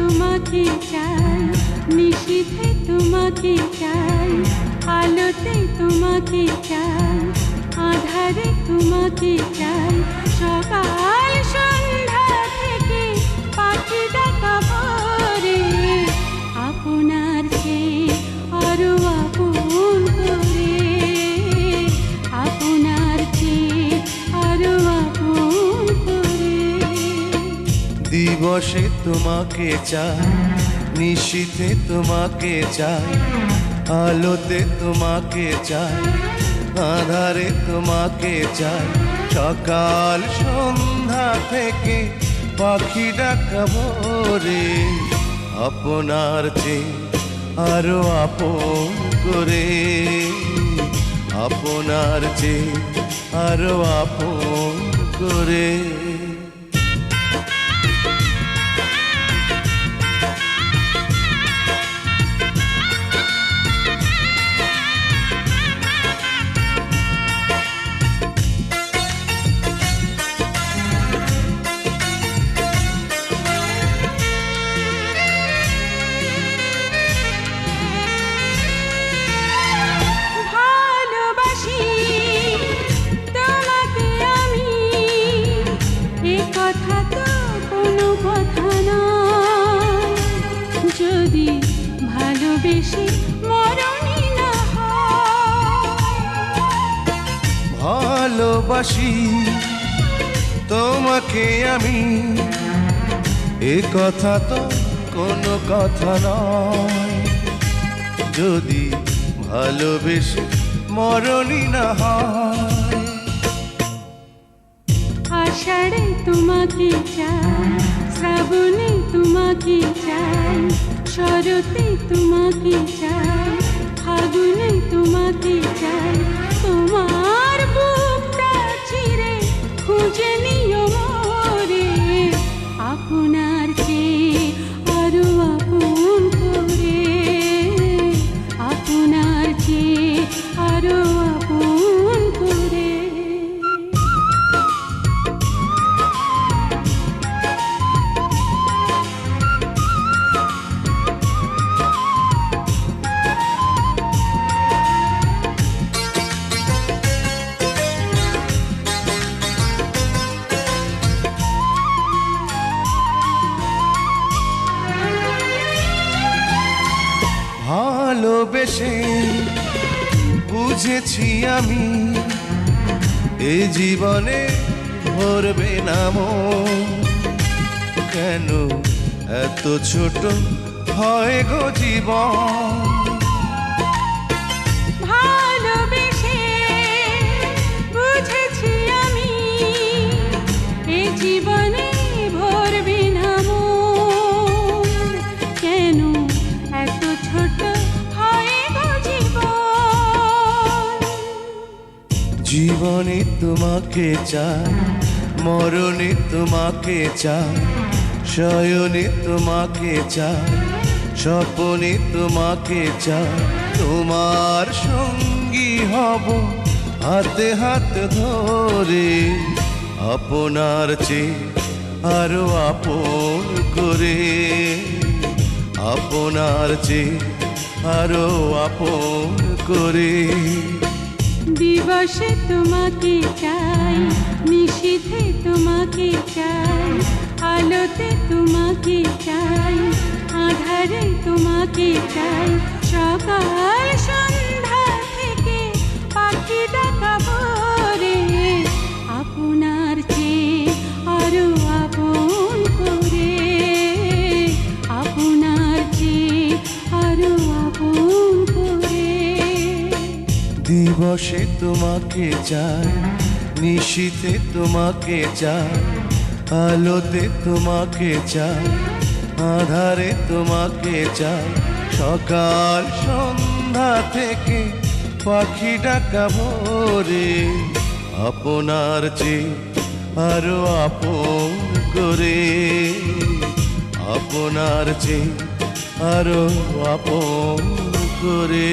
তোমাকে চাই, নিশীথে তোমাকে চাই, আলোতে তোমাকে চাই, আধারে তোমাকে চাই, সকাল সন্ধ্যা থেকে পাখি ডাকা ভোরে, আপনার চেয়ে আরো আপন করে, আপনার চেয়ে আরো আপন করে। দিবসে তোমাকে চাই, নিশীথে তোমাকে চাই, আলোতে তোমাকে চাই, আধারে তোমাকে চাই, সকাল সন্ধ্যা থেকে পাখি ডাকা ভোরে, আপনার চেয়ে আরো আপন করে, আপনার চেয়ে আরো আপন করে। যদি ভালোবেসে মরণই না হয়, ভালোবাসি তোমাকে আমি, এ কথা তো কোনো কথা নয়, যদি ভালোবেসে মরণই না হয়। আষাঢ়ে তোমাকে চাই, শ্রাবণে তোমাকে চাই, শরতে তোমাকে চাই, ফাগুনে তোমাকে চাই, তোমার বুকটা চিরে খুঁজে নিও মোরে, আপনার চেয়ে আরো আপন করে, আপনার চেয়ে আরো আপন করে। ভালোবেসে বুঝেছি আমি, এ জীবনে ভরবে না মন, কেন এত ছোট হয় গো জীবন। ভালোবেসে বুঝেছি আমি, এ জীবনে ভরবে না মন, কেন এত ছোট হয় গো জীবন। জীবনে তোমাকে চাই, মরণে তোমাকে চাই, শয়নে তোমাকে চাই, স্বপনে তোমাকে চাই, তোমার সঙ্গী হব হাতে হাত ধরে, আপনার চেয়ে আরো আপন করে, আপনার চেয়ে আরো আপন করে। দিবসে তোমাকে চাই, নিশীথে তোমাকে চাই, আলোতে তোমাকে চাই, আধারে তোমাকে চাই, সকাল সন্ধ্যা থেকে পাখি ডাকা ভোরে, আপনার চেয়ে আরো আপন করে, আপনার চেয়ে আরো আপন করে। দিবসে তোমাকে চাই, নিশীথে তোমাকে চাই, আলোতে তোমাকে চাই, আধারে তোমাকে চাই, সকাল সন্ধ্যা থেকে পাখি ডাকা ভোরে, আপনার চেয়ে আরো আপন করে, আপনার চেয়ে আরো আপন করে।